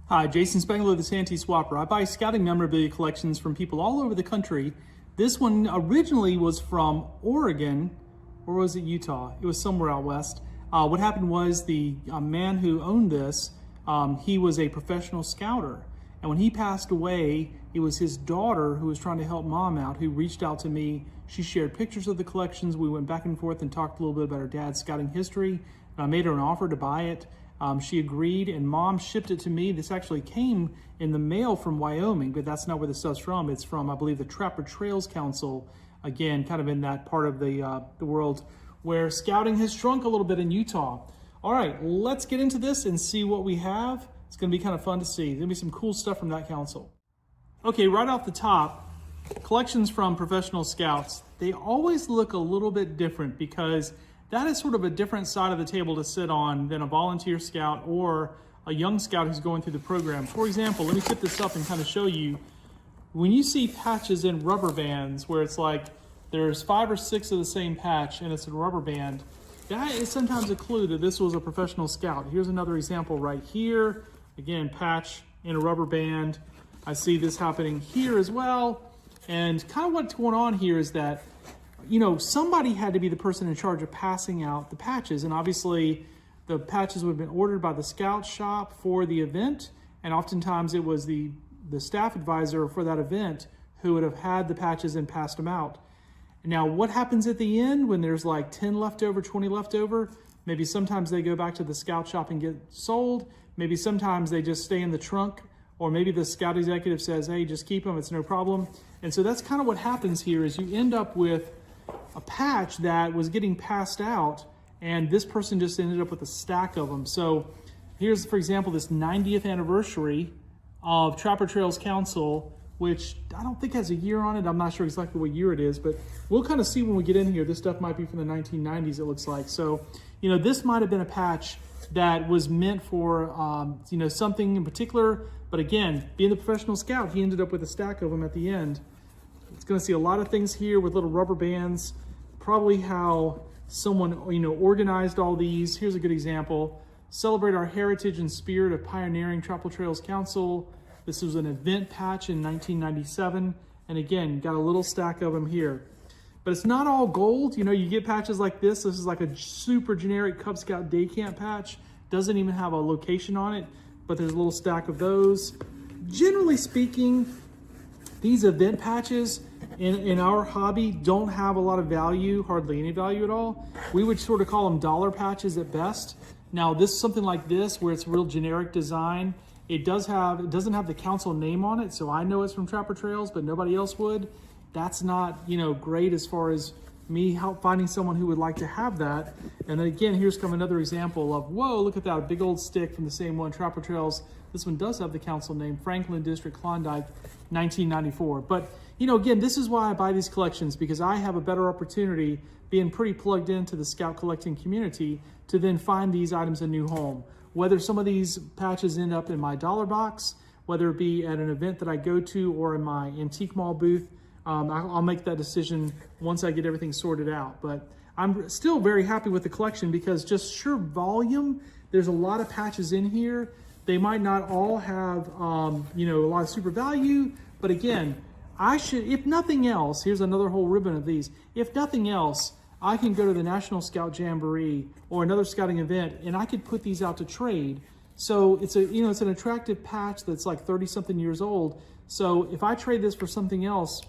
Hi, Jason Spangler, the SanteeSwapper. I buy scouting memorabilia collections from people all over the country. This one originally was from Oregon, or was it Utah? It was somewhere out west. What happened was the man who owned this, he was a professional scouter. And when he passed away, it was his daughter who was trying to help mom out who reached out to me. She shared pictures of the collections. We went back and forth and talked a little bit about her dad's scouting history. And I made her an offer to buy it. She agreed, and mom shipped it to me. This actually came in the mail from Wyoming, but that's not where the stuff's from. It's from, I believe, the Trapper Trails Council, again, kind of in that part of the world where scouting has shrunk a little bit in Utah. All right, let's get into this and see what we have. It's going to be kind of fun to see. There's going to be some cool stuff from that council. Okay, right off the top, collections from professional scouts. They always look a little bit different because that is sort of a different side of the table to sit on than a volunteer scout or a young scout who's going through the program. For example, let me put this up and kind of show you. When you see patches in rubber bands where it's like there's 5 or 6 of the same patch and it's a rubber band, that is sometimes a clue that this was a professional scout. Here's another example right here. Again, patch in a rubber band. I see this happening here as well. And kind of what's going on here is that, you know, somebody had to be the person in charge of passing out the patches. And obviously the patches would have been ordered by the scout shop for the event. And oftentimes it was the staff advisor for that event who would have had the patches and passed them out. Now, what happens at the end when there's like 10 left over, 20 left over? Maybe sometimes they go back to the scout shop and get sold. Maybe sometimes they just stay in the trunk, or maybe the scout executive says, hey, just keep them, it's no problem. And so that's kind of what happens here is you end up with a patch that was getting passed out, and this person just ended up with a stack of them. So here's, for example, this 90th anniversary of Trapper Trails Council, which I don't think has a year on it. I'm not sure exactly what year it is, but we'll kind of see when we get in here. This stuff might be from the 1990s, it looks like. So, you know, this might have been a patch that was meant for, you know, something in particular. But again, being the professional scout, he ended up with a stack of them at the end. It's going to see a lot of things here with little rubber bands. Probably how someone, you know, organized all these. Here's a good example. Celebrate our heritage and spirit of pioneering Trapper Trails Council. This was an event patch in 1997. And again, got a little stack of them here. But it's not all gold. You know, you get patches like this. This is like a super generic Cub Scout day camp patch. Doesn't even have a location on it, but there's a little stack of those. Generally speaking, these event patches in our hobby don't have a lot of value, hardly any value at all. We would sort of call them dollar patches at best. Now, this something like this, where it's real generic design, it doesn't have the council name on it, so I know it's from Trapper Trails, but nobody else would. That's not, you know, great as far as me finding someone who would like to have that. And then again, here's come another example of, whoa, look at that, a big old stick from the same one, Trapper Trails. This one does have the council name, Franklin District, Klondike, 1994. But, you know, again, this is why I buy these collections, because I have a better opportunity being pretty plugged into the scout collecting community to then find these items a new home. Whether some of these patches end up in my dollar box, whether it be at an event that I go to or in my antique mall booth, I'll make that decision once I get everything sorted out. But I'm still very happy with the collection because just sheer volume, there's a lot of patches in here. They might not all have, you know, a lot of super value, but again, I should, if nothing else, here's another whole ribbon of these. If nothing else, I can go to the National Scout Jamboree or another scouting event and I could put these out to trade. So it's a, you know, it's an attractive patch that's like 30 something years old. So if I trade this for something else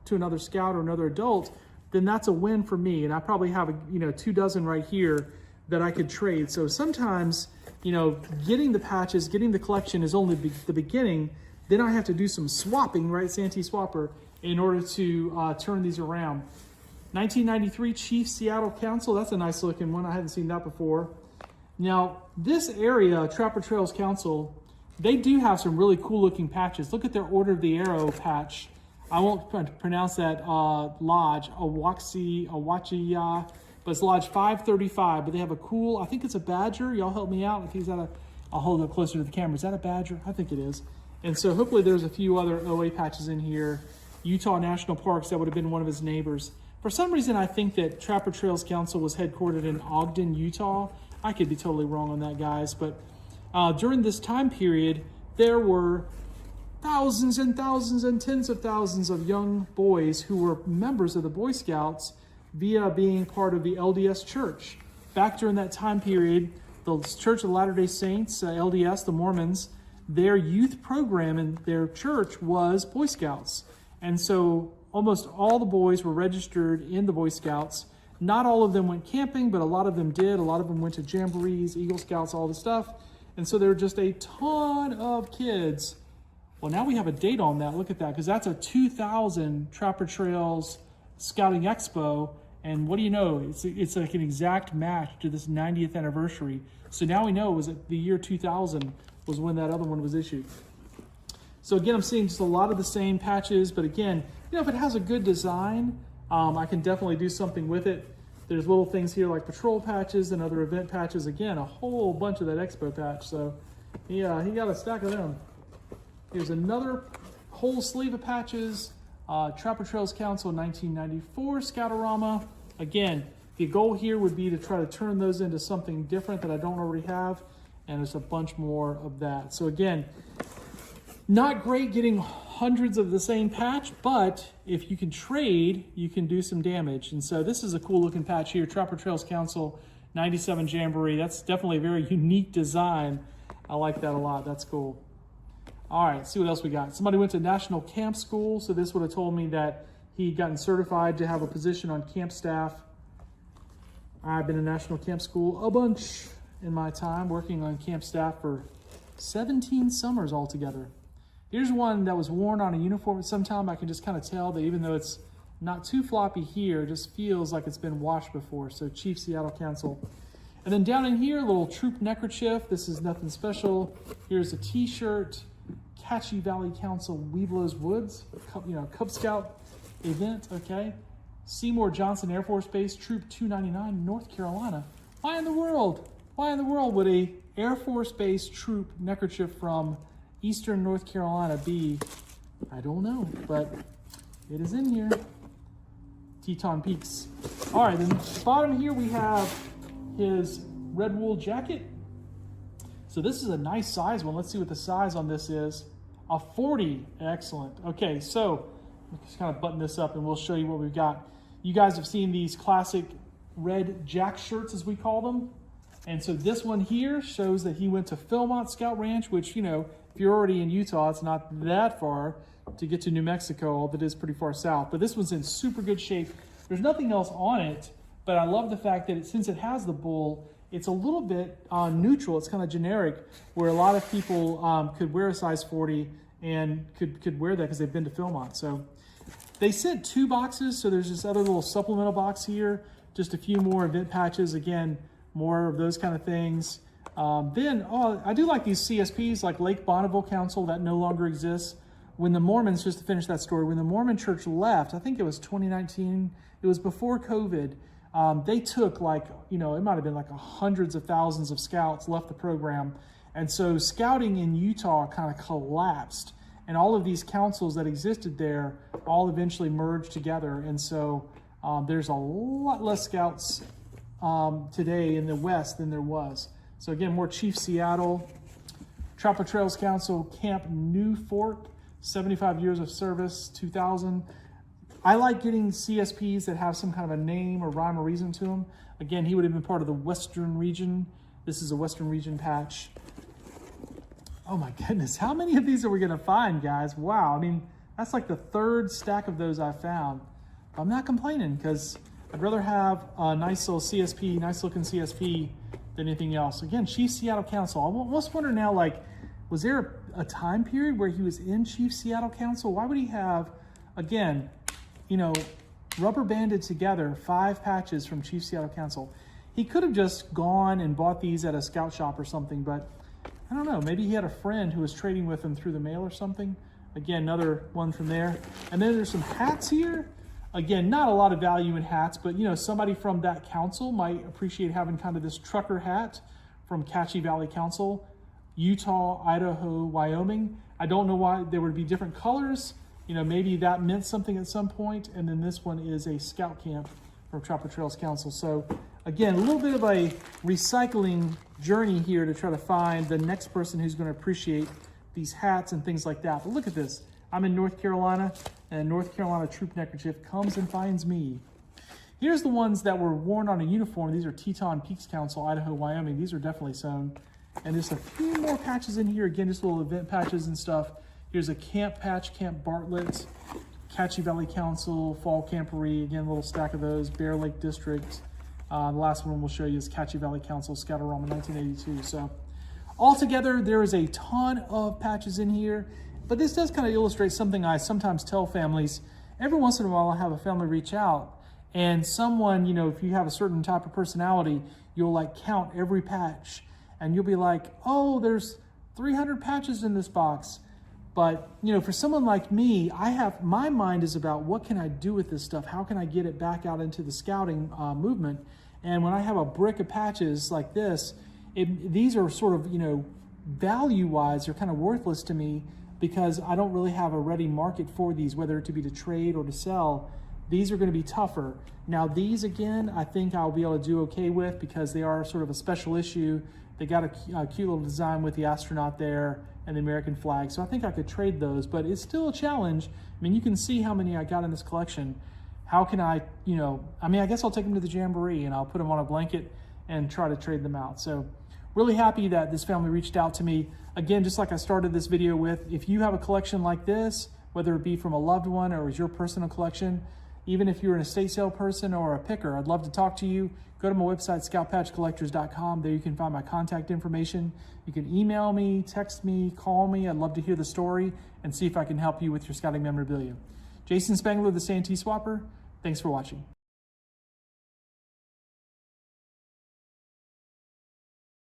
to another scout or another adult, then that's a win for me. And I probably have, you know, 2 dozen right here that I could trade. So sometimes, you know, getting the patches, getting the collection is only the beginning. Then I have to do some swapping, right, SanteeSwapper, in order to turn these around. 1993 Chief Seattle Council, that's a nice looking one. I hadn't seen that before. Now, this area, Trapper Trails Council, they do have some really cool looking patches. Look at their Order of the Arrow patch. I won't pronounce that lodge, Awachiya, but it's Lodge 535, but they have a cool, I think it's a badger. Y'all help me out if he's at a, I'll hold it up closer to the camera. Is that a badger? I think it is. And so hopefully there's a few other OA patches in here. Utah National Parks, that would have been one of his neighbors. For some reason, I think that Trapper Trails Council was headquartered in Ogden, Utah. I could be totally wrong on that, guys, but during this time period, there were thousands and thousands and tens of thousands of young boys who were members of the Boy Scouts via being part of the LDS Church. Back during that time period, the Church of Latter-day Saints, LDS, the Mormons, their youth program in their church was Boy Scouts. And so almost all the boys were registered in the Boy Scouts. Not all of them went camping, but a lot of them did. A lot of them went to jamborees, Eagle Scouts, all this stuff. And so there were just a ton of kids. Well, now we have a date on that. Look at that, because that's a 2000 Trapper Trails Scouting Expo. And what do you know? It's like an exact match to this 90th anniversary. So now we know it was at the year 2000 was when that other one was issued. So again, I'm seeing just a lot of the same patches, but again, you know, if it has a good design, I can definitely do something with it. There's little things here like patrol patches and other event patches. Again, a whole bunch of that expo patch. So yeah, he got a stack of them. Here's another whole sleeve of patches. Trapper Trails Council 1994 Scoutorama. Again, the goal here would be to try to turn those into something different that I don't already have. And there's a bunch more of that. So again, not great getting hundreds of the same patch, but if you can trade, you can do some damage. And so this is a cool looking patch here, Trapper Trails Council 97 Jamboree. That's definitely a very unique design. I like that a lot. That's cool. All right, see what else we got. Somebody went to National Camp School, so this would have told me that he'd gotten certified to have a position on camp staff. I've been in National Camp School a bunch in my time, working on camp staff for 17 summers altogether. Here's one that was worn on a uniform at some time. I can just kind of tell that even though it's not too floppy here, it just feels like it's been washed before. So Chief Seattle Council. And then down in here, a little troop neckerchief. This is nothing special. Here's a t-shirt, Catchy Valley Council, Weeblos Woods, Cub Scout event, okay. Seymour Johnson Air Force Base, Troop 299, North Carolina. Why in the world would a Air Force Base troop neckerchief from Eastern North Carolina be? I don't know, but it is in here. Teton Peaks. All right, then bottom here we have his red wool jacket. So this is a nice size one. Let's see what the size on this is. A 40, excellent. Okay, so let's kind of button this up and we'll show you what we've got. You guys have seen these classic red jack shirts, as we call them. And so this one here shows that he went to Philmont Scout Ranch, which, you know, if you're already in Utah, it's not that far to get to New Mexico, although it is pretty far south. But this one's in super good shape. There's nothing else on it, but I love the fact that since it has the bull, it's a little bit neutral. It's kind of generic, where a lot of people could wear a size 40 and could wear that because they've been to Philmont. So they sent 2 boxes. So there's this other little supplemental box here, just a few more event patches. Again, more of those kind of things. I do like these CSPs, like Lake Bonneville Council, that no longer exists. When the Mormons, just to finish that story, when the Mormon church left, I think it was 2019, it was before COVID, they took it might have been like hundreds of thousands of scouts left the program. And so scouting in Utah kind of collapsed. And all of these councils that existed there all eventually merged together. And so there's a lot less scouts today in the West than there was. So again, more Chief Seattle. Trapper Trails Council, Camp New Fork, 75 years of service, 2000. I like getting CSPs that have some kind of a name or rhyme or reason to them. Again, he would have been part of the Western region. This is a Western region patch. Oh my goodness, how many of these are we gonna find, guys? Wow, I mean, that's like the 3rd stack of those I found. I'm not complaining, because I'd rather have a nice little CSP, nice looking CSP, than anything else. Again, Chief Seattle Council. I almost wonder now, like, was there a time period where he was in Chief Seattle Council? Why would he have, again, rubber banded together 5 patches from Chief Seattle Council? He could have just gone and bought these at a scout shop or something, but I don't know. Maybe he had a friend who was trading with him through the mail or something. Again, another one from there. And then there's some hats here. Again, not a lot of value in hats, but somebody from that council might appreciate having kind of this trucker hat from Catchy Valley Council, Utah, Idaho, Wyoming. I don't know why there would be different colors. Maybe that meant something at some point. And then this one is a scout camp from Trapper Trails Council. So again, a little bit of a recycling journey here to try to find the next person who's going to appreciate these hats and things like that. But look at this. I'm in North Carolina, and North Carolina troop neckerchief comes and finds me. Here's the ones that were worn on a uniform. These are Teton Peaks Council, Idaho, Wyoming. These are definitely sewn. And there's a few more patches in here. Again, just little event patches and stuff. Here's a camp patch, Camp Bartlett, Catchy Valley Council, Fall Camporee. Again, a little stack of those. Bear Lake District. The last one we'll show you is Catchy Valley Council, Scoutorama 1982. So altogether, there is a ton of patches in here. But this does kind of illustrate something I sometimes tell families. Every once in a while, I'll have a family reach out, and someone, you know, if you have a certain type of personality, you'll like count every patch, and you'll be like, oh, there's 300 patches in this box. But, you know, for someone like me, my mind is about what can I do with this stuff? How can I get it back out into the scouting movement? And when I have a brick of patches like this, these are sort of, you know, value-wise, they're kind of worthless to me, because I don't really have a ready market for these, whether it to be to trade or to sell. These are going to be tougher. Now these, again, I think I'll be able to do okay with, because they are sort of a special issue. They got a cute little design with the astronaut there and the American flag. So I think I could trade those, but it's still a challenge. I mean, you can see how many I got in this collection. How can I, you know, I mean, I guess I'll take them to the Jamboree and I'll put them on a blanket and try to trade them out. So really happy that this family reached out to me. Again, just like I started this video with, if you have a collection like this, whether it be from a loved one or as your personal collection, even if you're an estate sale person or a picker, I'd love to talk to you. Go to my website, scoutpatchcollectors.com. There you can find my contact information. You can email me, text me, call me. I'd love to hear the story and see if I can help you with your scouting memorabilia. Jason Spangler, the SanteeSwapper. Thanks for watching.